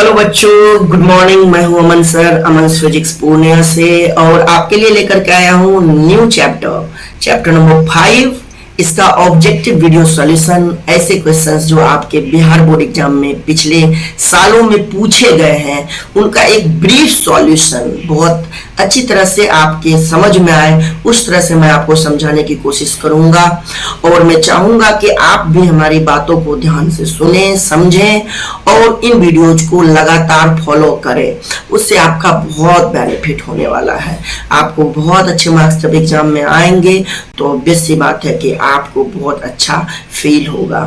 Hello बच्चों, good morning. मैं हूं अमन सर, अमन फिजिक्स पूर्णिया से, और आपके लिए लेकर के आया हूं न्यू चैप्टर नंबर 5। इसका ऑब्जेक्टिव वीडियो सॉल्यूशन। ऐसे क्वेश्चंस जो आपके बिहार बोर्ड एग्जाम में पिछले सालों में पूछे गए हैं, उनका एक ब्रीफ सॉल्यूशन बहुत अच्छी तरह से आपके समझ में आए, उस तरह से मैं आपको समझाने की कोशिश करूंगा। और मैं चाहूंगा कि आप भी हमारी बातों को ध्यान से सुने, समझें और इन वीडियोज को लगातार फॉलो करें। उससे आपका बहुत बेनिफिट होने वाला है। आपको बहुत अच्छे मार्क्स जब एग्जाम में आएंगे तो ऑब्वियस सी बात है कि आपको बहुत अच्छा फील होगा।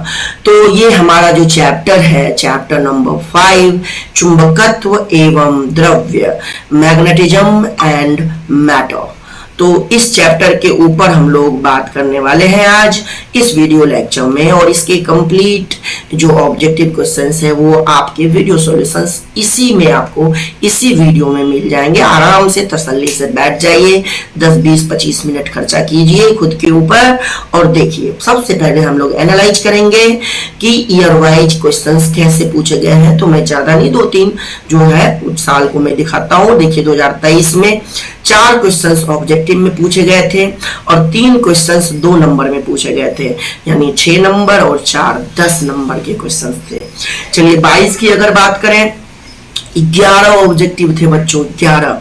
तो ये हमारा जो चैप्टर है, चैप्टर नंबर 5, चुंबकत्व एवं द्रव्य, मैग्नेटिज्म एंड मैटर। तो इस चैप्टर के ऊपर हम लोग बात करने वाले हैं आज इस वीडियो लेक्चर में, और इसके कंप्लीट जो ऑब्जेक्टिव क्वेश्चंस है वो आपके वीडियो सॉल्यूशंस इसी में आपको इसी वीडियो में मिल जाएंगे। आराम से तसल्ली से बैठ जाइए, 10, 20, 25 मिनट खर्चा कीजिए खुद के ऊपर और देखिए। सबसे पहले हम लोग एनालाइज करेंगे कि ईयर वाइज क्वेश्चंस कैसे पूछे गए हैं। तो मैं ज्यादा नहीं, 2-3 जो है कुछ साल को मैं दिखाता हूँ। देखिए 2023 में 4 क्वेश्चंस ऑब्जेक्टिव में पूछे गए थे और 3 क्वेश्चंस 2 नंबर में पूछे गए थे, यानी 6 नंबर और 4 10 नंबर के क्वेश्चंस थे। चलिए 22 की अगर बात करें, 11 ऑब्जेक्टिव थे बच्चों, 11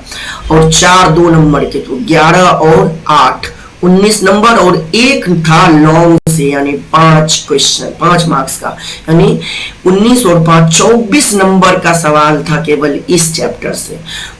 और 4 2 नंबर के, तो 11 और 8 19 नंबर, और एक था लॉन्ग से, यानी 5 क्वेश्चन 5 मार्क्स का, यानी 19 और 5 24 नंबर का सवाल था केवल इस चैप्टर से।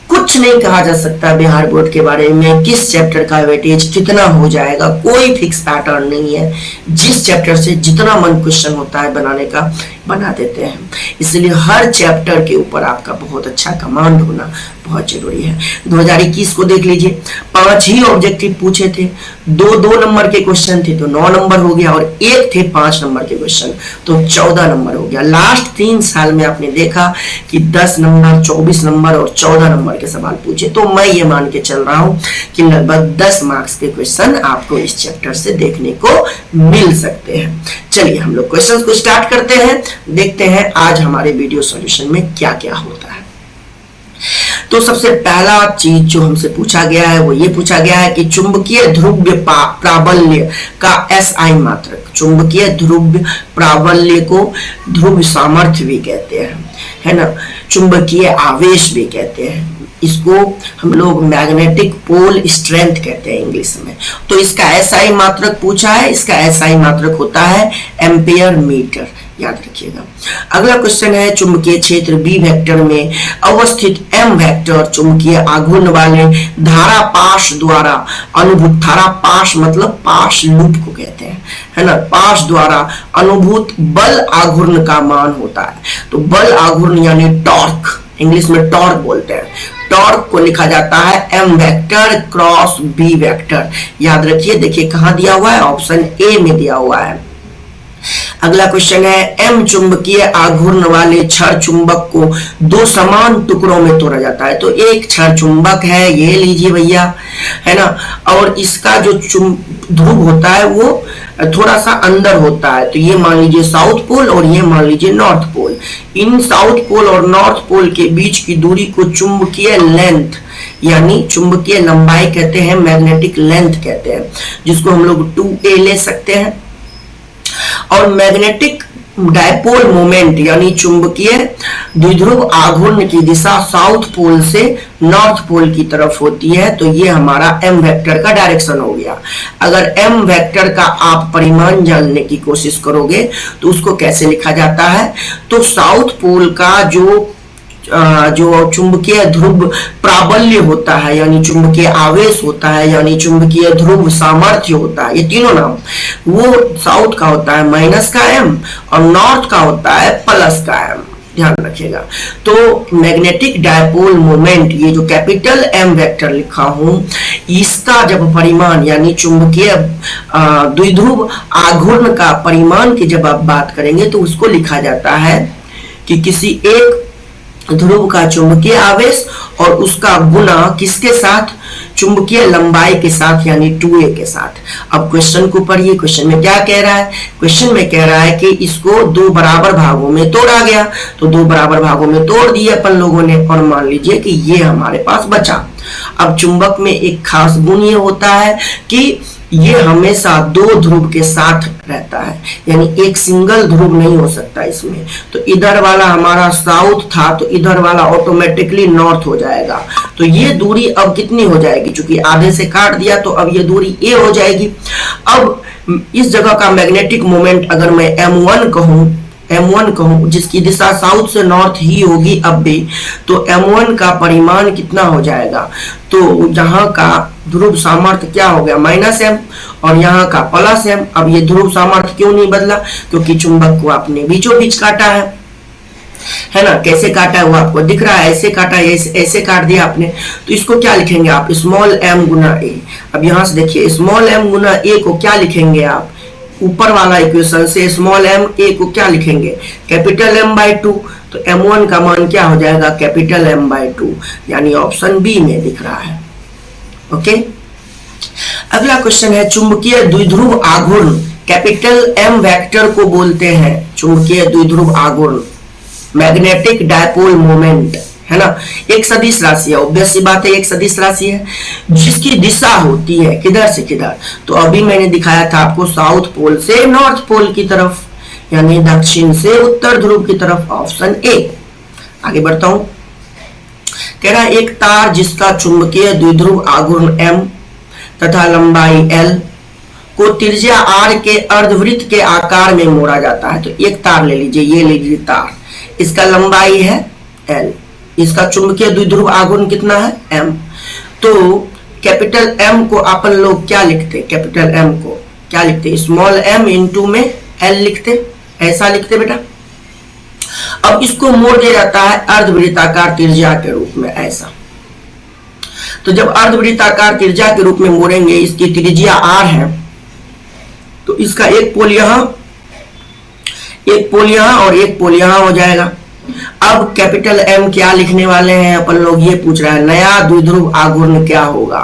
कुछ नहीं कहा जा सकता बिहार बोर्ड के बारे में किस चैप्टर का वेटेज कितना हो जाएगा, कोई फिक्स पैटर्न नहीं है। जिस चैप्टर से जितना मन क्वेश्चन होता है बनाने का बना देते हैं, इसलिए हर चैप्टर के ऊपर आपका बहुत अच्छा कमांड होना बहुत जरूरी है। 2021 को देख लीजिए, 5 ही ऑब्जेक्टिव पूछे थे, 2 नंबर के क्वेश्चन थे तो 9 नंबर हो गया, और एक थे 5 नंबर के क्वेश्चन तो 14 नंबर हो गया। लास्ट 3 साल में आपने देखा कि 10 नंबर, 24 नंबर और 14 नंबर के सवाल पूछे। तो मैं ये मान के चल रहा हूं कि लगभग 10 मार्क्स के क्वेश्चन आपको इस चैप्टर से देखने को मिल सकते हैं। चलिए हम लोग क्वेश्चंस को स्टार्ट करते हैं, देखते हैं आज हमारे वीडियो सॉल्यूशन में क्या क्या होता है। तो सबसे पहला चीज जो हमसे पूछा गया है वो ये पूछा गया है कि चुंबकीय ध्रुव प्राबल्य का एसआई मात्रक। चुंबकीय ध्रुव प्राबल्य को ध्रुव सामर्थ्य भी कहते हैं, है ना, चुंबकीय आवेश भी कहते हैं। इसको हम लोग मैग्नेटिक पोल स्ट्रेंथ कहते हैं इंग्लिश में। तो इसका एसआई मात्रक पूछा है, इसका एसआई मात्रक होता है एम्पियर मीटर, याद रखिएगा। अगला क्वेश्चन है, चुंबकीय क्षेत्र बी वेक्टर में अवस्थित एम वेक्टर चुंबकीय आघूर्ण वाले धारा पाश द्वारा अनुभूत, धारा पाश मतलब पाश लूप को कहते हैं, है ना, पाश द्वारा अनुभूत बल आघूर्ण का मान होता है। तो बल आघूर्ण यानी टॉर्क, इंग्लिश में टॉर्क बोलते हैं, टॉर्क को लिखा जाता है M vector cross B vector. याद रखिए, देखिए कहां दिया हुआ है, ऑप्शन ए में दिया हुआ है। अगला क्वेश्चन है, एम चुंबकीय आघूर्ण वाले क्षण चुंबक को 2 समान टुकड़ों में तोड़ा जाता है। तो एक क्षण चुंबक है, ये लीजिए भैया, है ना, और इसका जो ध्रुव होता है वो थोड़ा सा अंदर होता है। तो ये मान लीजिए साउथ पोल और ये मान लीजिए नॉर्थ पोल। इन साउथ पोल और नॉर्थ पोल के बीच की दूरी को चुंबकीय लेंथ यानी चुंबकीय लंबाई कहते हैं, मैग्नेटिक लेंथ कहते हैं, जिसको हम लोग 2a ले सकते हैं। और मैग्नेटिक डायपोल मोमेंट यानी चुंबकीय द्विध्रुव आघूर्ण की दिशा साउथ पोल से नॉर्थ पोल की तरफ होती है। तो ये हमारा एम वेक्टर का डायरेक्शन हो गया। अगर एम वेक्टर का आप परिमाण जानने की कोशिश करोगे तो उसको कैसे लिखा जाता है, तो साउथ पोल का जो चुंबकीय ध्रुव प्राबल्य होता है यानी चुंबकीय आवेश होता है, यानी चुंबकीय ध्रुव सामर्थ्य होता है, ये तीनों नाम, वो साउथ का होता है माइनस का एम और नॉर्थ का होता है प्लस का एम, ध्यान रखिएगा। तो मैग्नेटिक डायपोल मोमेंट, ये जो कैपिटल एम वेक्टर लिखा हूं, इसका जब परिमाण यानी चुंबकीय द्विध्रुव आघूर्ण का परिमाण की जब आप बात करेंगे तो उसको लिखा जाता है कि किसी एक ध्रुव का चुंबकीय आवेश और उसका गुना किसके साथ, चुंबकीय लंबाई के साथ, यानी 2a के साथ। अब क्वेश्चन को पढ़िए, क्वेश्चन में क्या कह रहा है, क्वेश्चन में कह रहा है कि इसको दो बराबर भागों में तोड़ा गया, तो दो बराबर भागों में तोड़ दिए अपन लोगों ने, और मान लीजिए कि ये हमारे पास बचा। अब चुंबक में एक खास गुण ये होता है कि ये हमेशा दो ध्रुव के साथ रहता है, यानी एक सिंगल ध्रुव नहीं हो सकता इसमें। तो इधर वाला हमारा साउथ था, तो इधर वाला ऑटोमेटिकली नॉर्थ हो जाएगा। तो ये दूरी अब कितनी हो जाएगी, चूंकि आधे से काट दिया तो अब ये दूरी a हो जाएगी। अब इस जगह का मैग्नेटिक मोमेंट अगर मैं m1 कहूं जिसकी दिशा साउथ से नॉर्थ ही होगी अब भी, तो m1 का परिमाण कितना हो जाएगा, तो यहाँ का ध्रुव सामर्थ्य क्या हो गया, -m, और यहाँ का +m। अब ये ध्रुव सामर्थ्य क्यों नहीं बदला, क्योंकि चुंबक को आपने बीचों बीच काटा है ना। कैसे काटा है वो आपको दिख रहा है, ऐसे काटा है, ऐसे काट दिया आपने। तो इसको क्या लिखेंगे आप, स्मॉल m गुना a। अब यहाँ से देखिए, स्मॉल m गुना a को क्या लिखेंगे आप, ऊपर वाला इक्वेशन से स्मॉल m a को क्या लिखेंगे, कैपिटल M/2। तो m1 का मान क्या हो जाएगा, कैपिटल M/2, यानी ऑप्शन बी में दिख रहा है। ओके, अगला क्वेश्चन है चुंबकीय द्विध्रुव आघूर्ण, कैपिटल M वेक्टर को बोलते हैं चुंबकीय द्विध्रुव आघूर्ण, मैग्नेटिक डायपोल मोमेंट, है ना। एक सदिश राशि है, ऑब्वियस सी बात है, एक सदिश राशि है जिसकी दिशा होती है किधर से किधर। तो अभी मैंने दिखाया था आपको साउथ पोल से नॉर्थ पोल की तरफ, यानी दक्षिण से उत्तर ध्रुव की तरफ, ऑप्शन ए। आगे बढ़ता हूं, कह रहा है एक तार जिसका चुंबकीय द्विध्रुव आघूर्ण m तथा लंबाई l को त्रिज्या r के अर्धवृत्त के आकार में मोड़ा जाता है। तो एक तार ले लीजिए, ये ले लीजिए तार, इसका लंबाई है l, इसका चुंबकीय द्विध्रुव आघूर्ण कितना है m। तो कैपिटल M को अपन लोग क्या लिखते, कैपिटल M को क्या लिखते, स्मॉल m इंटू में l लिखते, ऐसा लिखते बेटा। अब इसको मोड़ दिया जाता है अर्धवृत्ताकार त्रिज्या के रूप में, ऐसा। तो जब अर्धवृत्ताकार त्रिज्या के रूप में मोड़ेंगे, इसकी त्रिज्या r है, तो इसका एक पोल यहां, एक पोल यहां और एक पोल यहां हो जाएगा। अब कैपिटल M क्या लिखने वाले हैं अपन लोग, ये पूछ रहा है नया द्विध्रुव आघूर्ण क्या होगा।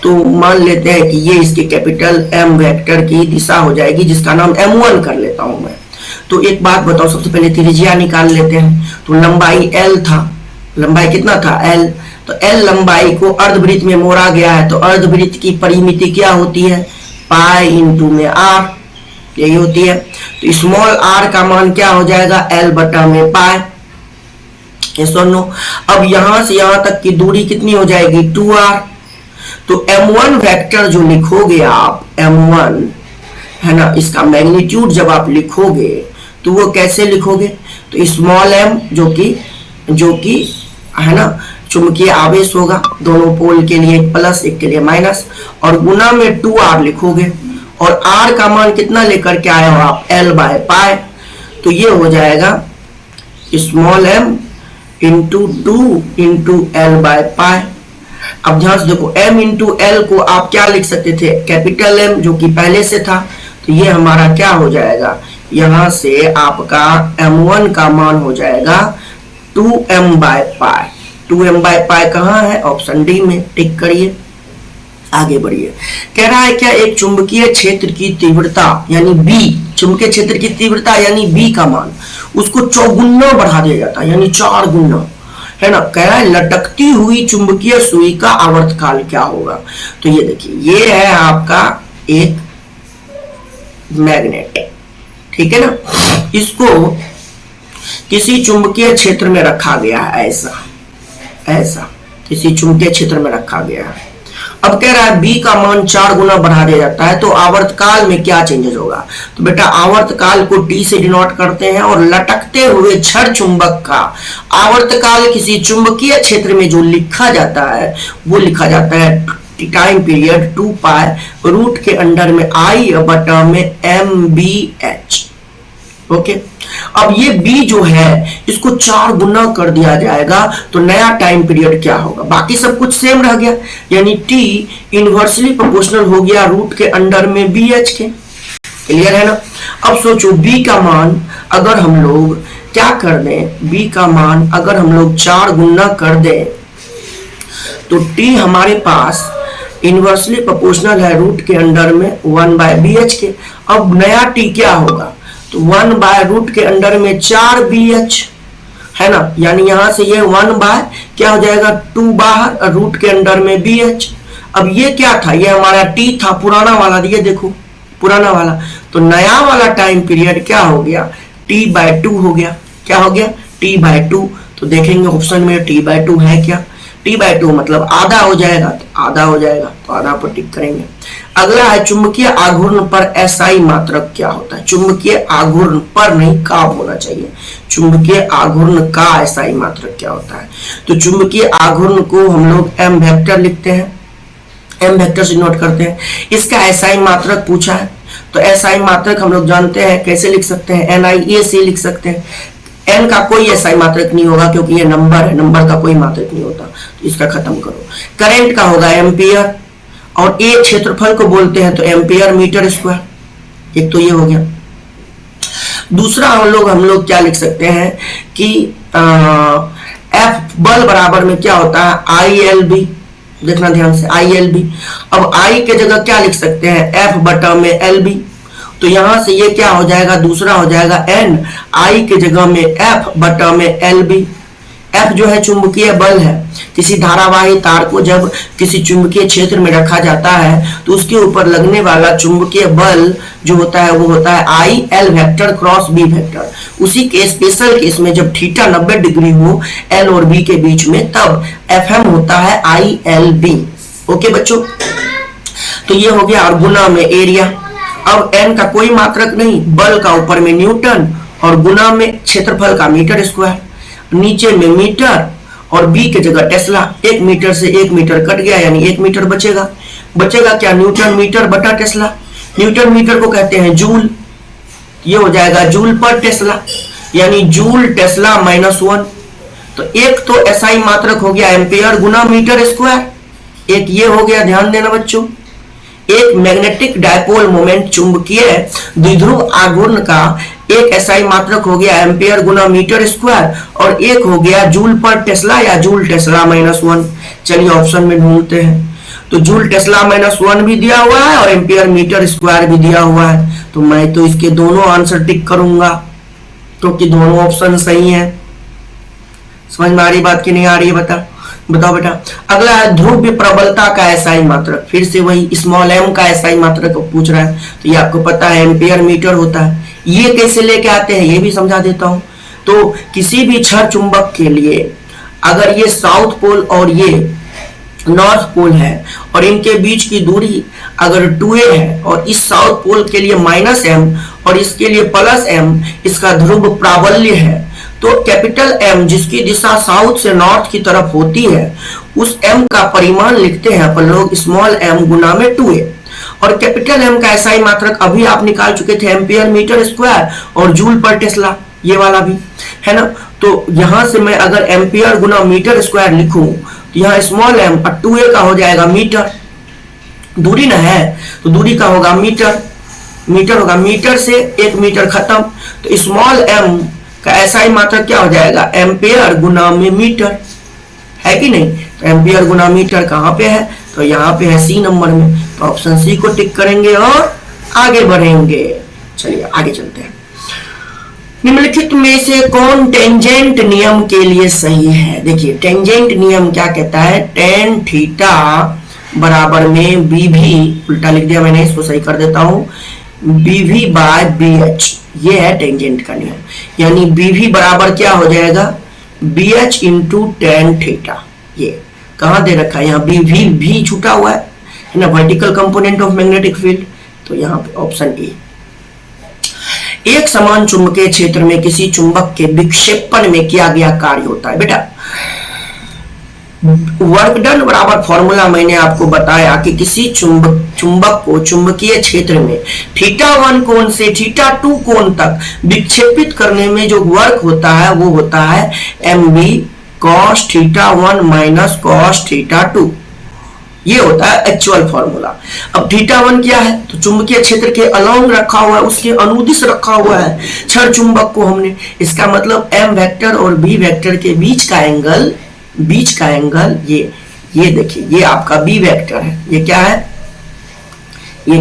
तो मान लेते हैं कि ये इसके कैपिटल M वेक्टर की दिशा हो जाएगी, जिसका नाम M1 कर लेता हूं मैं। तो एक बात बताओ, सबसे पहले त्रिज्या निकाल लेते हैं। तो लंबाई L था, लंबाई कितना था L, तो L लंबाई को अर्धवृत्त में मोड़ा गया है, तो अर्धवृत्त की परिमिति क्या होती है, पाई इंटू में r, यही होती है। तो स्मॉल r का मान क्या हो जाएगा, L बटा में पाई, नो। अब यहां से यहां तक की दूरी कितनी हो जाएगी, 2r। तो m1 वेक्टर जो लिखोगे आप, m1 है ना, इसका मैग्नीट्यूड जब आप लिखोगे तो वो कैसे लिखोगे, तो स्मॉल m जो कि है ना चुंबकीय आवेश होगा, दोनों पोल के लिए एक प्लस एक के लिए माइनस, और गुना में 2r लिखोगे, और r का मान कितना लेकर के आए हो आप, l बाय पाई। तो ये हो जाएगा small m into 2 into l by pi. अब ध्यान से देखो, m इंटू l को आप क्या लिख सकते थे, कैपिटल M जो कि पहले से था, तो ये हमारा क्या हो जाएगा, यहां से आपका m1 का मान हो जाएगा 2m by pi. 2m by pi कहाँ है, ऑप्शन डी में, टिक करिए। आगे बढ़िए, कह रहा है क्या एक चुंबकीय क्षेत्र की तीव्रता यानी B, चुंबकीय क्षेत्र की तीव्रता यानी B का मान उसको 4 गुना बढ़ा दिया जाता है, यानी 4 गुना, है ना। कह रहा है लटकती हुई चुंबकीय सुई का आवर्तकाल क्या होगा। तो ये देखिए, ये है आपका एक मैग्नेट, ठीक है ना, इसको किसी चुंबकीय क्षेत्र में रखा गया है, ऐसा किसी चुंबकीय क्षेत्र में रखा गया है। अब कह रहा है B का मान 4 गुना बढ़ा दिया जाता है, तो आवर्तकाल में क्या चेंजेस होगा। तो बेटा आवर्तकाल को T से डिनोट करते हैं, और लटकते हुए छड़ चुंबक का आवर्तकाल किसी चुंबकीय क्षेत्र में जो लिखा जाता है वो लिखा जाता है टाइम पीरियड 2 पाई रूट के अंडर में I बटा में MBH। ओके, अब ये B जो है इसको 4 गुना कर दिया जाएगा, तो नया टाइम पीरियड क्या होगा, बाकी सब कुछ सेम रह गया, यानी T इनवर्सली प्रोपोर्शनल हो गया रूट के अंडर में BH के। क्लियर है ना। अब सोचो B का मान अगर हम लोग क्या कर दें, b का मान अगर हम लोग 4 गुना कर दें तो t हमारे पास इनवर्सली प्रोपोर्शनल है रूट के अंडर में 1/bh के। अब नया t क्या होगा, तो 1/रूट के अंडर में 4bh है ना, यानी यहां से ये 1/ क्या हो जाएगा 2 बाहर रूट के अंडर में bh। अब ये क्या था, ये हमारा t था पुराना वाला, ये देखो पुराना वाला, तो नया वाला टाइम पीरियड क्या हो गया t/2 हो गया। क्या हो गया t/2। तो देखेंगे ऑप्शन में t/2 है क्या, t/2 मतलब आधा हो जाएगा, तो आधा हो जाएगा, तो आधा पर टिक करेंगे। अगला है चुंबकीय आघूर्ण पर एसआई मात्रक क्या होता है। चुंबकीय आघूर्ण पर नहीं, का होना चाहिए। चुंबकीय आघूर्ण का एसआई मात्रक क्या होता है, तो चुंबकीय आघूर्ण को हम लोग m वेक्टर लिखते हैं, m वेक्टर से नोट करते हैं। इसका एसआई मात्रक पूछा है, तो एसआई मात्रक हम लोग जानते हैं कैसे लिख सकते हैं, NIA से लिख सकते हैं। n का कोई एसआई मात्रक नहीं होगा क्योंकि ये नंबर है, नंबर का कोई मात्रक नहीं होता, तो इसका खत्म करो। करंट का होगा एम्पियर, और एक क्षेत्रफल को बोलते हैं तो एम्पियर मीटर स्क्वायर। एक तो ये हो गया। दूसरा हम लोग क्या लिख सकते हैं कि F बल बराबर में क्या होता है ILB, देखना ध्यान से ILB। अब I के जगह क्या लिख सकते हैं F बटा में LB, तो यहां से ये क्या हो जाएगा, दूसरा हो जाएगा N, I के जगह में F बटा में LB। F जो है चुंबकीय बल है, किसी धारावाही तार को जब किसी चुंबकीय क्षेत्र में रखा जाता है तो उसके ऊपर लगने वाला चुंबकीय बल जो होता है वो होता है IL vector cross B vector. उसी के स्पेशल केस में जब थीटा 90 डिग्री हो L और B के बीच में, तब FM होता है ILB। ओके बच्चों, तो ये हो गया। और गुना में एरिया, अब n का कोई मात्रक नहीं, बल का ऊपर में न्यूटन और गुना में क्षेत्रफल का मीटर स्क्वायर, नीचे में मीटर और b के जगह टेस्ला। 1 मीटर से 1 मीटर कट गया यानी 1 मीटर बचेगा। बचेगा क्या, न्यूटन मीटर बटा टेस्ला। न्यूटन मीटर को कहते हैं जूल, ये हो जाएगा जूल पर टेस्ला, यानी जूल टेस्ला -1। तो एक तो एसआई मात्रक हो गया एम्पियर गुना मीटर स्क्वायर, एक ये हो गया, ध्यान देना बच्चों। एक मैग्नेटिक डायपोल मोमेंट चुंबकीय द्विध्रुव आघूर्ण का एक एसआई मात्रक हो गया एम्पियर गुना मीटर स्क्वायर, और एक हो गया जूल पर टेस्ला या जूल टेस्ला -1। चलिए ऑप्शन में ढूंढते हैं, तो जूल टेस्ला -1 भी दिया हुआ है और एम्पियर मीटर स्क्वायर भी दिया हुआ है, तो मैं तो इसके दोनों आंसर टिक करूंगा क्योंकि दोनों ऑप्शन सही है। समझ में आ रही बात की नहीं आ रही है, बताओ बेटा। अगला है ध्रुव प्रबलता का एसआई मात्रक, फिर से वही स्मॉल m का एसआई मात्रक पूछ रहा है, तो ये आपको पता है एम्पियर मीटर होता है। ये कैसे लेके आते हैं ये भी समझा देता हूं। तो किसी भी क्षण चुंबक के लिए अगर ये साउथ पोल और ये नॉर्थ पोल है और इनके बीच की दूरी अगर 2a है और इस साउथ पोल के लिए -m और इसके लिए +m, इसका ध्रुव प्राबल्य है, तो कैपिटल M जिसकी दिशा साउथ से नॉर्थ की तरफ होती है उस M का परिमाण लिखते हैं अपन लोग स्मॉल m गुना में 2a। और कैपिटल M का एसआई मात्रक अभी आप निकाल चुके थे एम्पियर मीटर स्क्वायर और जूल पर टेस्ला, ये वाला भी है ना। तो यहां से मैं अगर एम्पियर गुना मीटर स्क्वायर लिखूं तो यहाँ स्मॉल m और 2a का हो जाएगा मीटर, दूरी ना है तो दूरी का होगा मीटर, मीटर होगा, मीटर से 1 मीटर खत्म, तो स्मॉल m का एसआई मात्रक क्या हो जाएगा एम्पियर गुना में मीटर, है कि नहीं। तो एम्पियर गुना मीटर कहाँ पे है, तो यहाँ पे है सी नंबर में, तो ऑप्शन सी को टिक करेंगे और आगे बढ़ेंगे। चलिए आगे चलते हैं। निम्नलिखित में से कौन टेंजेंट नियम के लिए सही है। देखिए टेंजेंट नियम क्या कहता है, टेन थीटा बराबर में बी भी, उल्टा लिख दिया मैंने, इसको सही कर देता हूं, बी भी बाय बी एच, ये है टेंजेंट का नियम। यानी बी भी बराबर क्या हो जाएगा B H into tan theta. ये कहाँ दे रखा है, यहाँ बी भी छूटा हुआ है ना, vertical component of magnetic field, तो यहाँ पे ऑप्शन ए। एक समान चुंबकीय क्षेत्र में किसी चुंबक के विक्षेपण में किया गया कार्य होता है। बेटा वर्क डन बराबर फॉर्मूला मैंने आपको बताया कि किसी चुंबक को चुंबकीय क्षेत्र में θ1 कोण से θ2 कोण तक विक्षेपित करने में जो वर्क होता है वो होता है mb cos θ1 माइनस cos θ2। ये होता है एक्चुअल फॉर्मूला। अब थीटा वन क्या है, तो चुंबकीय क्षेत्र के अलोंग रखा हुआ है, उसके अनुदिश रखा हुआ है क्षण चुंबक को हमने, इसका मतलब एम वेक्टर और बी वेक्टर के बीच का एंगल ये देखिए, ये आपका बी वेक्टर है, ये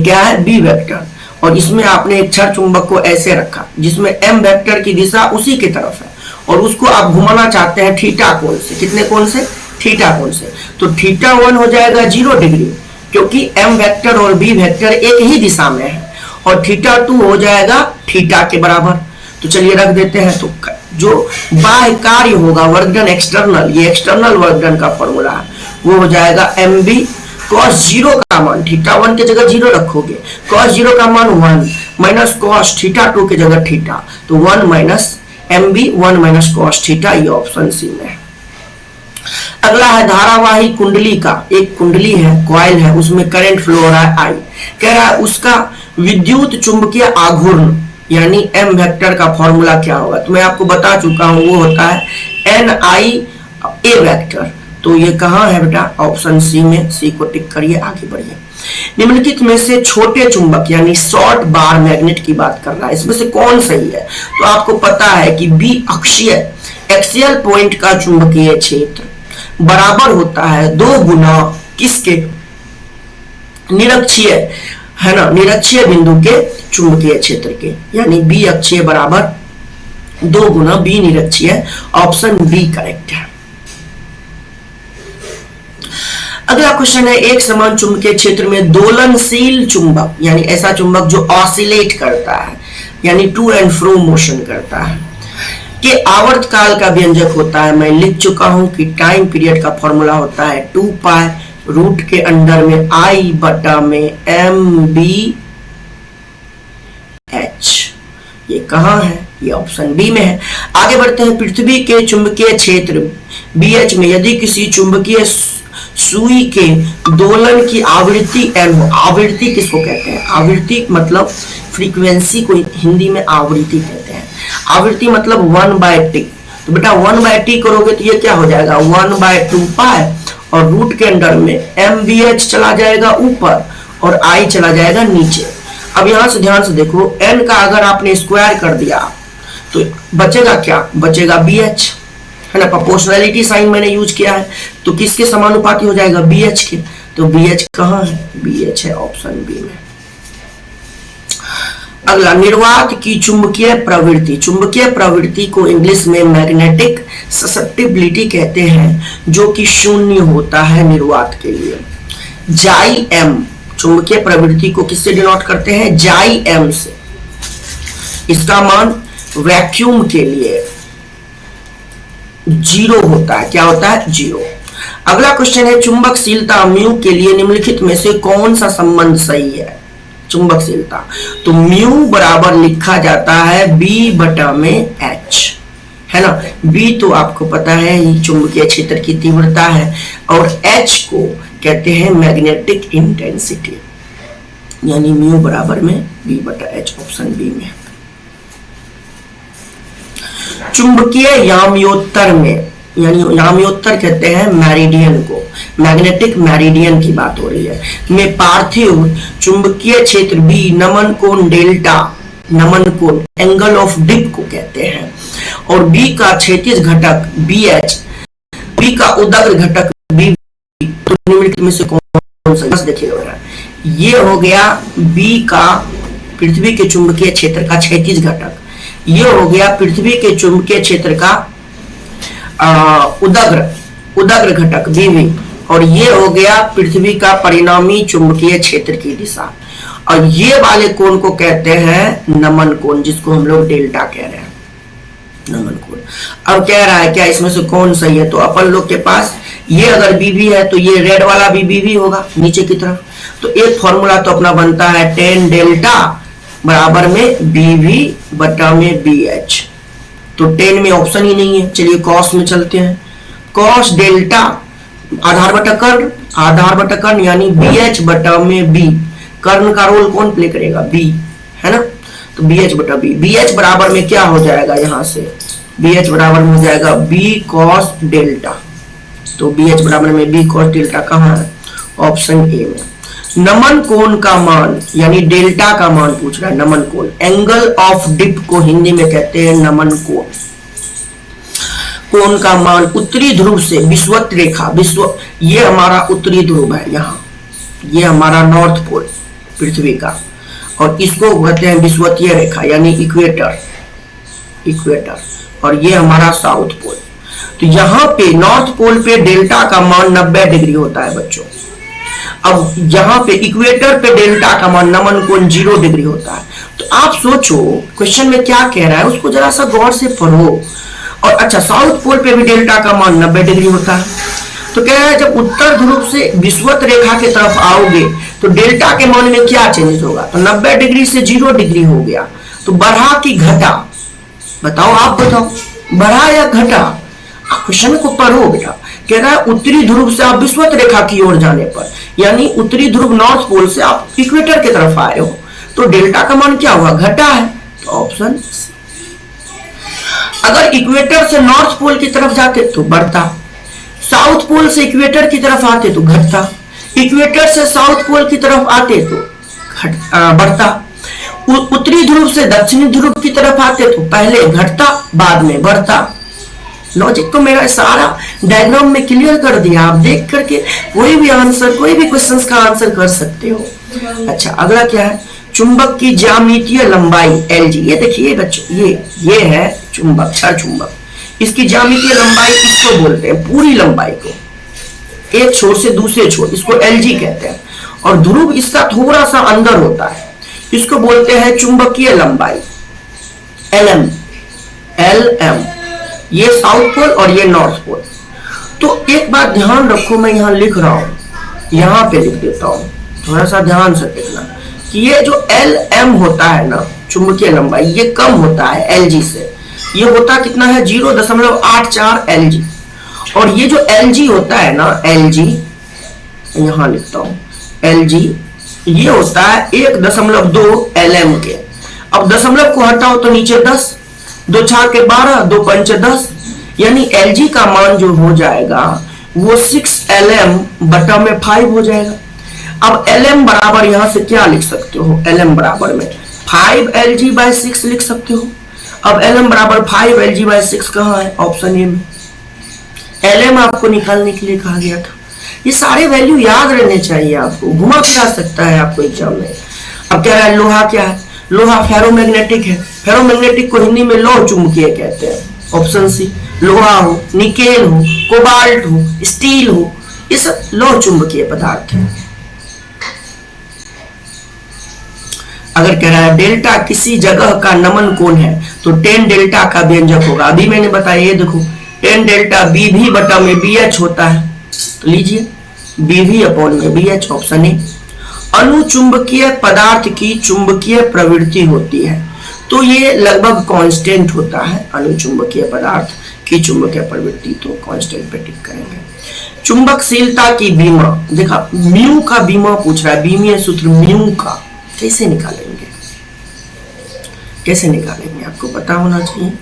क्या है बी वेक्टर, और इसमें आपने एक क्षण चुंबक को ऐसे रखा जिसमें एम वेक्टर की दिशा उसी की तरफ है, और उसको आप घुमाना चाहते हैं थीटा कोण से। कितने कोण से? थीटा कोण से। तो थीटा वन हो जाएगा 0 डिग्री, क्योंकि एम वेक्टर और बी वेक्टर एक ही दिशा में है, और थीटा टू हो जाएगा थीटा के बराबर। तो चलिए रख देते हैं। तो जो बाह्य कार्य होगा वर्कडन एक्सटर्नल, ये एक्सटर्नल वर्कडन का फॉर्मूला है, वो हो जाएगा एम बी cos 0 का मान, थीटा वन की जगह 0 रखोगे, cos 0 का मान 1 माइनस cos थीटा 2 की जगह थीटा, तो 1 minus M B 1 minus cos theta, ये ऑप्शन सी में है। अगला है धारावाही कुंडली का, एक कुंडली है, कॉइल है, उसमें करंट फ्लो हो रहा है आई, कह रहा है उसका विद्युत चुंबकीय आघूर्ण यानी एम वेक्टर का फॉर्मूला क्या होगा। तो मैं आपको बता चुका हूं, वो होता है एन आई ए वेक्टर। तो ये कहाँ है बेटा? ऑप्शन सी में, सी को टिक करिए, आगे बढ़िए। निम्नलिखित में से छोटे चुंबक यानी शॉर्ट बार मैग्नेट की बात कर रहा है, इसमें से कौन सही है? तो आपको पता है कि बी अक्षीय एक्सियल पॉइंट का चुंबकीय क्षेत्र बराबर होता है 2 गुना किसके? निरक्षीय, है ना, निरक्षीय बिंदु के चुंबकीय क्षेत्र के, यानी बी अक्षीय बराबर 2 गुना बी निरक्षीय। ऑप्शन बी करेक्ट है। अगला क्वेश्चन है, एक समान चुंबकीय क्षेत्र में दोलनशील चुंबक यानी ऐसा चुंबक जो ऑसिलेट करता है यानी टू एंड फ्रो मोशन करता है के आवर्त काल का व्यंजक होता है। मैं लिख चुका हूं कि टाइम पीरियड का फॉर्मूला होता है 2 पाई रूट के अंडर में आई बटा में एम बी एच। ये कहाँ है? ये ऑप्शन बी में है। आगे बढ़ते हैं। पृथ्वी के चुंबकीय क्षेत्र बी एच में यदि किसी चुंबकीय सुई के दोलन की आवृत्ति एन हो, आवृत्ति किसको कहते हैं? आवृत्ति मतलब फ्रीक्वेंसी को हिंदी में आवृत्ति कहते हैं। आवृत्ति मतलब 1/t। तो बेटा 1/t करोगे तो ये क्या हो जाएगा? 1/2 पाई, और रूट के अंदर में एम बी एच चला जाएगा ऊपर और आई चला जाएगा नीचे। अब यहां से ध्यान से देखो, एन का अगर आपने स्क्वायर कर दिया तो बचेगा क्या? बचेगा बी एच, है ना। प्रोपोर्शनैलिटी साइन मैंने यूज किया है, तो किसके समानुपाती हो जाएगा? बी एच के। तो बी एच कहाँ है? बी एच है ऑप्शन बी में। अगला, निर्वात की चुंबकीय प्रवृत्ति। चुंबकीय प्रवृत्ति को इंग्लिश में मैग्नेटिक ससेप्टिबिलिटी कहते हैं, जो कि शून्य होता है निर्वात के लिए। जाई एम, चुंबकीय प्रवृत्ति को किससे डिनोट करते हैं? जाई एम से। इसका मान वैक्यूम के लिए 0 होता है। क्या होता है? 0। अगला क्वेश्चन है, चुंबकशीलता म्यू के लिए निम्नलिखित में से कौन सा संबंध सही है? चुंबकशीलता, तो म्यू बराबर लिखा जाता है बी बटा में एच, है ना। बी तो आपको पता है ये चुंबकीय क्षेत्र की तीव्रता है, और एच को कहते हैं मैग्नेटिक इंटेंसिटी, यानी म्यू बराबर में बी बटा एच, ऑप्शन बी में। चुंबकीय याम्योत्तर में, यानी याम्योत्तर कहते हैं मेरिडियन को, मैग्नेटिक मेरिडियन की बात हो रही है, में पार्थिव चुंबकीय क्षेत्र बी नमन कोण डेल्टा, नमन कोण एंगल ऑफ डिप को कहते हैं, और बी का क्षैतिज घटक बी एच, बी का उदग्र घटक बी, तो निम्नलिखित में से कौन सा? देखिए ये हो गया बी का पृथ्वी के चुंबकीय क्षेत्र का क्षैतिज घटक, ये हो गया पृथ्वी के चुंबकीय क्षेत्र का उदग्र घटक बीवी, और ये हो गया पृथ्वी का परिणामी चुंबकीय क्षेत्र की दिशा, और ये वाले कोण को कहते हैं नमन कोण, जिसको हम लोग डेल्टा कह रहे हैं, नमन कोण। अब कह रहा है क्या इसमें से कौन सही है? तो अपन लोग के पास ये अगर बीबी है तो ये रेड वाला बीबी होगा नीचे की तरफ। तो एक फॉर्मूला तो अपना बनता है tan डेल्टा बराबर में बीवी बटा में बी एच। तो tan में ऑप्शन ही नहीं है, चलिए cos में चलते हैं। cos डेल्टा आधार बटा कर्ण, आधार बटा कर्ण यानी बी एच बटा में बी, कर्ण का रोल कौन प्ले करेगा? बी, है ना। तो बी एच बटा बी, बी एच बराबर में क्या हो जाएगा? यहां से बी एच बराबर में हो जाएगा बी कॉस डेल्टा। तो बी एच बराबर में बी कॉस डेल्टा कहाँ है? ऑप्शन ए में। नमन कोण का मान यानी डेल्टा का मान पूछ रहा है। नमन कोण, एंगल ऑफ डिप को हिंदी में कहते हैं नमन कोण। कोण का मान उत्तरी ध्रुव से विषुवत रेखा, ये हमारा उत्तरी ध्रुव है, यहाँ ये हमारा नॉर्थ पोल पृथ्वी का, और इसको कहते हैं विषुवतीय रेखा यानी इक्वेटर, और ये हमारा साउथ पोल। तो यहाँ पे नॉर्थ पोल पे डेल्टा का मान 90 डिग्री होता है बच्चों। अब यहाँ पे इक्वेटर पे डेल्टा का मान नमन कोण 0 डिग्री होता है। तो आप सोचो क्वेश्चन में क्या कह रहा है, उसको जरा सा गौर से पढ़ो। और अच्छा, साउथ पोल पे भी डेल्टा का मान 90 डिग्री होता है। तो कह रहा है जब उत्तर ध्रुव से विषुवत रेखा की तरफ आओगे तो डेल्टा के मान में क्या चेंज होगा, तो 90 डिग्री से 0 डिग्री हो गया। तो बढ़ा कि घटा, बताओ, आप बताओ, बढ़ा या घटा? क्वेश्चन को पढ़ो बेटा। कह रहा है उत्तरी ध्रुव से आप विषुवत रेखा की ओर जाने पर, यानी उत्तरी ध्रुव नॉर्थ पोल से आप इक्वेटर की तरफ आए हो, तो डेल्टा का मान क्या हुआ, घटा है। तो ऑप्शन, अगर इक्वेटर से नॉर्थ पोल की तरफ जाते तो बढ़ता, साउथ पोल से इक्वेटर की तरफ आते तो घटता, इक्वेटर से साउथ पोल की तरफ आते तो बढ़ता, उत्तरी ध्रुव से दक्षिणी ध्रुव की तरफ आते तो पहले घटता बाद में बढ़ता। लॉजिक को मेरा सारा डायग्राम में क्लियर कर दिया, आप देख करके कोई भी आंसर, कोई भी क्वेश्चंस का आंसर कर सकते हो। अच्छा, अगला क्या है, चुंबक की ज्यामितीय लंबाई Lg। ये देखिए बच्चों, ये है चुंबक, क्षण चुंबक। इसकी ज्यामितीय लंबाई किसको बोलते हैं, पूरी लंबाई को, एक छोर से दूसरे छोर, इसको Lg कहते हैं। और ध्रुव इसका थोड़ा सा अंदर होता है, इसको बोलते हैं चुंबकीय लंबाई, Lm। ये साउथ पोल और ये नॉर्थ पोल। तो एक बात ध्यान रखो, मैं यहाँ लिख रहा हूं, यहाँ पे लिख देता हूं, थोड़ा सा ध्यान से देखना कि ये जो Lm होता है ना, चुंबकीय लंबाई, ये कम होता है Lg से। ये होता कितना है, 0.84 Lg। और ये जो Lg होता है ना, Lg, यहाँ लिखता हूं Lg, ये होता है 1.2 Lm के। अब दशमलव को हटाओ तो नीचे 10, 2 4 के 12, 2 5 10, यानी Lg का मान जो हो जाएगा वो 6 Lm बटा में 5 हो जाएगा। अब Lm बराबर यहां से क्या लिख सकते हो, Lm बराबर में 5 Lg/6 लिख सकते हो। अब Lm बराबर 5 Lg/6 कहाँ है, ऑप्शन ए में। Lm आपको निकालने के लिए कहा गया था। ये सारे वैल्यू याद रहने चाहिए आपको, घुमा फिरा सकता है आपको एग्जाम में। अब कह रहा है लोहा क्या है, लोहा फेरोमैग्नेटिक है। फेरोमैग्नेटिक को हिंदी में लौह चुंबकीय कहते हैं, ऑप्शन सी। लोहा हो, निकेल हो, कोबाल्ट हो, स्टील हो, ये सब लौह चुंबकीय पदार्थ है। अगर कह रहा है डेल्टा किसी जगह का नमन कोण है तो tan डेल्टा का व्यंजक होगा। अभी मैंने बताया, ये देखो tan डेल्टा BV बटा में BH होता है, तो लीजिए BV अपॉन में BH, ऑप्शन ए। अनुचुंबकीय पदार्थ की चुंबकीय प्रवृत्ति होती है, तो ये लगभग कांस्टेंट होता है। अनुचुंबकीय पदार्थ की चुंबकीय प्रवृत्ति तो कांस्टेंट पे टिक करेंगे। चुंबकशीलता की बीमा, देखा म्यू का बीमा पूछ रहा है, बीमीय सूत्र म्यू का कैसे निकालेंगे, कैसे निकालेंगे आपको पता होना चाहिए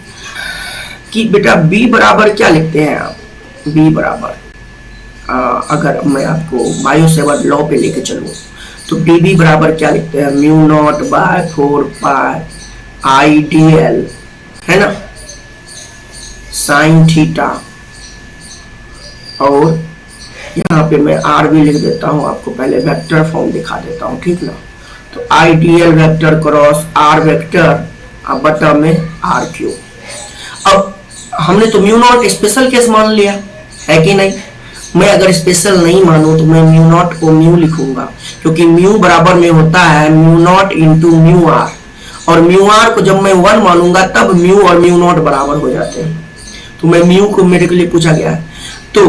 कि बेटा B बराबर क्या लिखते हैं आप, B बराबर अगर मैं आपको बायो सेवर्ट लॉ पे लेके चलूं तो dB बराबर क्या लिखते हैं, μ0/4 IDL, है ना, साइन थीटा। और यहाँ पे मैं R भी लिख देता हूँ, आपको पहले वेक्टर फॉर्म दिखा देता हूँ, ठीक ना। तो IDL vector cross R vector बटा में RQ। अब हमने तो μ0 स्पेशल केस मान लिया है कि नहीं। मैं अगर स्पेशल नहीं मानूं तो मैं μ0 को म्यू लिखूंगा, क्योंकि म्यू बराबर में होता है μ0 इंटू μr, और μr को जब मैं 1 मानूंगा तब म्यू और μ0 बराबर हो जाते हैं। तो मैं म्यू को मेरे के लिए पूछा गया है। तो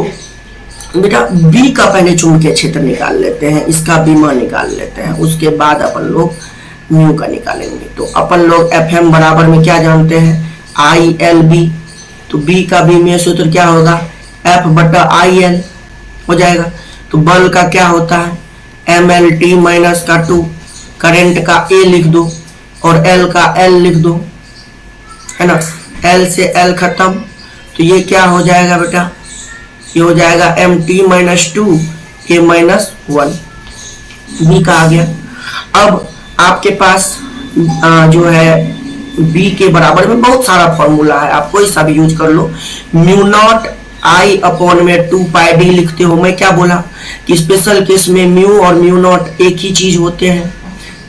बेटा B का पहले चुंबकीय क्षेत्र निकाल लेते हैं, इसका बीमा निकाल लेते हैं, उसके बाद अपन लोग म्यू का निकालेंगे। तो अपन लोग FM बराबर में क्या जानते हैं, ILB। तो B का बीमीय सूत्र क्या होगा, F बटा IL हो जाएगा। तो बल का क्या होता है, MLT-2, करंट का A लिख दो और L का L लिख दो, है ना, L से L खत्म। तो ये क्या हो जाएगा बेटा, ये हो जाएगा MT-2 a माइनस 1 b का आ गया। अब आपके पास जो है b के बराबर में बहुत सारा फॉर्मूला है, आप कोई सा भी यूज कर लो। म्यू नॉट आई अपॉन में 2 पाई डी लिखते हो। मैं क्या बोला कि स्पेशल केस में म्यू और म्यू नॉट एक ही चीज होते हैं।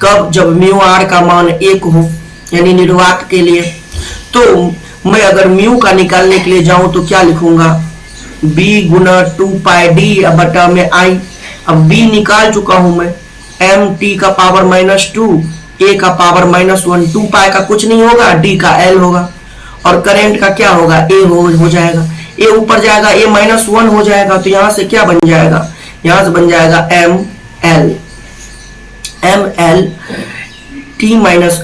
कब? जब म्यू आर का मान 1 हो, यानी निर्वात के लिए। तो मैं अगर म्यू का निकालने के लिए जाऊं तो क्या लिखूंगा, b गुना 2 पाई डी बटा में आई। अब b निकाल चुका हूं मैं, एम टी का पावर -2 a का पावर -1। 2 पाई का कुछ नहीं होगा, d का l होगा, और करंट का क्या होगा, a हो जाएगा। a ऊपर जाएगा, a -1 हो जाएगा, तो यहां से क्या बन जाएगा, यहां से बन जाएगा ml t माइनस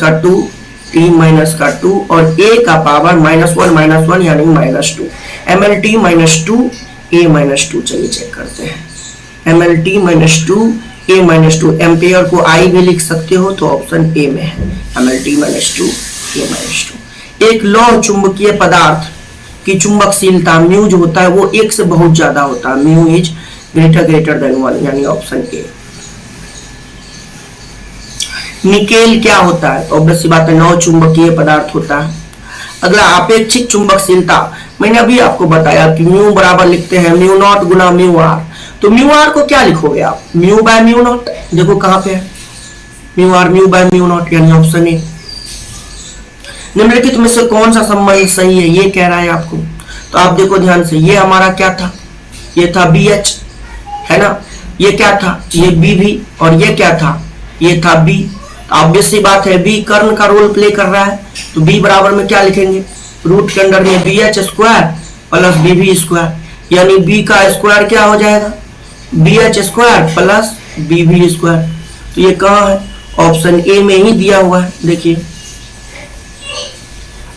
का 2 और a का पावर -1 यानी -2, mlt -2 a -2। चलिए चेक करते हैं, mlt -2 a -2। एम्पियर को I भी लिख सकते हो, तो ऑप्शन ए में है, mlt -2 a -2। एक लौह चुंबकीय पदार्थ की चुंबकशीलता म्यू जो होता है वो 1 से बहुत ज्यादा होता है, म्यू इज ग्रेटर देन 1, यानी ऑप्शन ए। निकेल क्या होता है? ऑब्वियस सी बात है, नौ चुंबकीय पदार्थ होता है। अगला अपेक्षित चुंबकशीलता, मैंने अभी आपको बताया कि म्यू बराबर लिखते हैं म्यू नॉट गुना म्यू आर। तो म्यू आर को क्या लिखोगे आप, म्यू बाय म्यू नॉट। देखो कहां पे है, mu R mu by mu naught, यानी ऑप्शन ए। निम्नलिखित में से कौन सा संबंध सही है, ये कह रहा है आपको। तो आप देखो ध्यान से, ये हमारा क्या था, ये था बी एच, है ना, ये क्या था, ये बी भी, और ये क्या था, ये था बी। ऑब्वियस सी बात है, बी कर्ण का रोल प्ले कर रहा है, तो बी बराबर में क्या लिखेंगे, रूट के अंडर में B H square plus B B square, यानी बी का स्क्वायर क्या हो जाएगा, B H square plus B B square. तो ये कहाँ है, ऑप्शन ए में ही दिया हुआ है। देखिए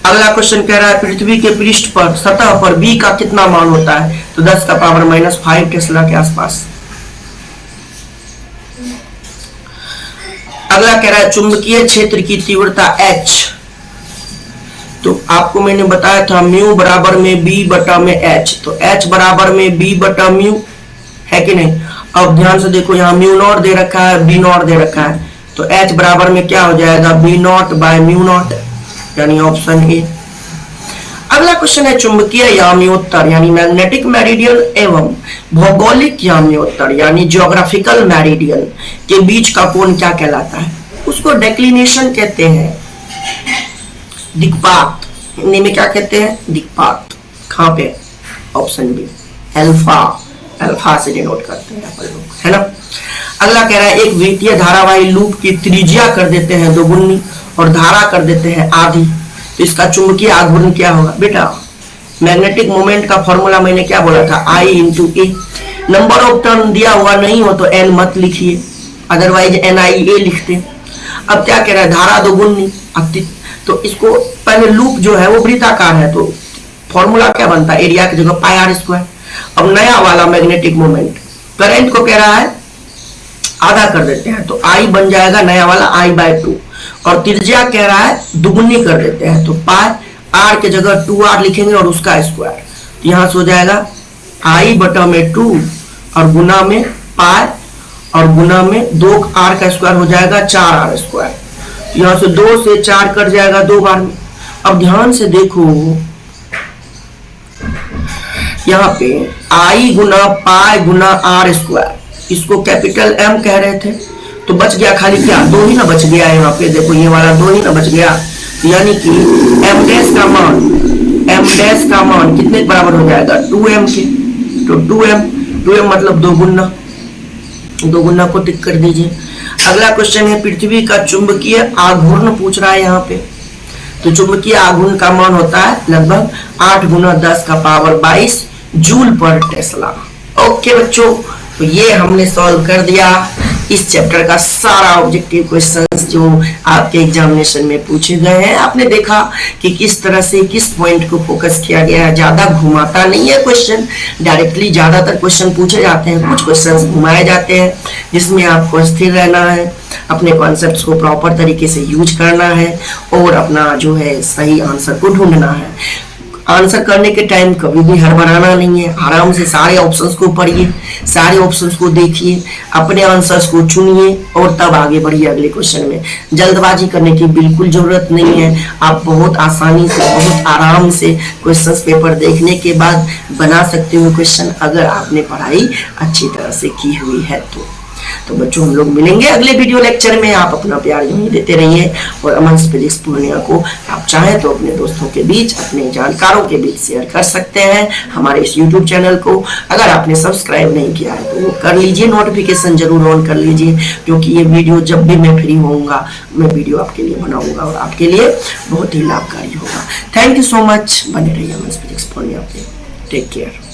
अगला क्वेश्चन कह रहा है पृथ्वी के पृष्ठ पर सतह पर बी का कितना मान होता है, तो 10 का पावर -5 टेस्ला के आसपास। अगला कह रहा है चुंबकीय क्षेत्र की तीव्रता H। तो आपको मैंने बताया था म्यू बराबर में बी बटा में H, तो H बराबर में बी बटा म्यू है कि नहीं। अब ध्यान से देखो, यहाँ म्यू नॉट दे रखा है, बी नॉट दे रखा है, तो H बराबर में क्या हो जाएगा, B naught by mu naught, यानी ऑप्शन ए। अगला क्वेश्चन है चुंबकीय याम्योत्तर यानी मैग्नेटिक मेरिडियन एवं भौगोलिक याम्योत्तर यानी ज्योग्राफिकल मेरिडियन के बीच का कोण क्या कहलाता है, उसको डेक्लिनेशन कहते हैं, दिक्पात। हिंदी में क्या कहते हैं, दिक्पात। कहां पे, ऑप्शन बी, अल्फा, अल्फा से डिनोट करते हैं यहाँ पर लोग, है ना। अगला कह रहा है एक वृत्तीय धारावाही लूप की त्रिज्या कर देते हैं दोगुनी और धारा कर देते हैं आधी, तो इसका चुंबकीय आघूर्ण क्या होगा। बेटा मैग्नेटिक मोमेंट का फॉर्मूला मैंने क्या बोला था, I into A. Number of turn दिया हुआ नहीं हो तो n मत लिखिए, अदरवाइज NIA लिखते। अब क्या कह रहा है, धारा दोगुनी, तो इसको पहले लूप जो है वो वृत्ताकार है, तो फॉर्मूला क्या बनता है, एरिया की जगह पाई आर स्क्वायर। अब नया वाला मैग्नेटिक मोमेंट, करंट को कह रहा है आधा कर देते हैं, तो I बन जाएगा नया वाला I/2, और त्रिज्या कह रहा है दुगुनी कर देते हैं, तो पाई आर के जगह 2r लिखेंगे और उसका स्क्वायर, तो यहां से हो जाएगा I बटा में 2 और गुना में पाई और गुना में 2r का स्क्वायर हो जाएगा 4r स्क्वायर। यहां से 2 से 4 कट जाएगा 2 बार में। अब ध्यान से देखो यहाँ पे I Guna pi Guna r square, इसको कैपिटल M कह रहे थे, तो बच गया खाली क्या, 2 ही ना बच गया है यहाँ पे, देखो ये वाला 2 ही ना बच गया, यानी कि m डैश का मान कितने के बराबर हो जाएगा, 2m के, तो 2m मतलब दोगुना को टिक कर दीजिए। अगला क्वेश्चन है पृथ्वी का चुंबकीय आघूर्ण पूछ रहा है यहाँ पे, तो चुंबकीय आघूर्ण का मान होता है लगभग 8 गुना 10 का पावर 22 जूल पर टेस्ला। ओके बच्चों, तो ये हमने सॉल्व कर दिया इस चैप्टर का सारा ऑब्जेक्टिव क्वेश्चंस जो आपके एग्जामिनेशन में पूछे गए हैं। आपने देखा कि किस तरह से किस पॉइंट को फोकस किया गया है, ज्यादा घुमाता नहीं है क्वेश्चन, डायरेक्टली ज्यादातर क्वेश्चन पूछे जाते हैं, कुछ क्वेश्चंस घुमाए जाते हैं जिसमें आपको स्थिर रहना है, अपने कॉन्सेप्ट्स को प्रॉपर तरीके से यूज करना है और अपना जो है सही आंसर को ढूंढना है। आंसर करने के टाइम कभी भी हड़बड़ाना नहीं है, आराम से सारे ऑप्शंस को पढ़िए, सारे ऑप्शंस को देखिए, अपने आंसर्स को चुनिए और तब आगे बढ़िए अगले क्वेश्चन में। जल्दबाजी करने की बिल्कुल जरूरत नहीं है, आप बहुत आसानी से, बहुत आराम से क्वेश्चंस पेपर देखने के बाद बना सकते हो क्वेश्चन, अगर आपने पढ़ाई अच्छी तरह से की हुई है तो बच्चों हम लोग मिलेंगे अगले वीडियो लेक्चर में। आप अपना प्यार यूं ही देते रहिए और अमन फिजिक्स पूर्णिया को आप चाहें तो अपने दोस्तों के बीच, अपने जानकारों के बीच शेयर कर सकते हैं हमारे इस YouTube चैनल को। अगर आपने सब्सक्राइब नहीं किया है तो वो कर लीजिए, नोटिफिकेशन जरूर ऑन कर लीजिए, क्योंकि ये वीडियो जब भी मैं फ्री होऊंगा मैं वीडियो आपके लिए बनाऊंगा और आपके लिए बहुत ही लाभकारी होगा। थैंक यू सो मच, बने रहिए अमन फिजिक्स पूर्णिया पे। Take care.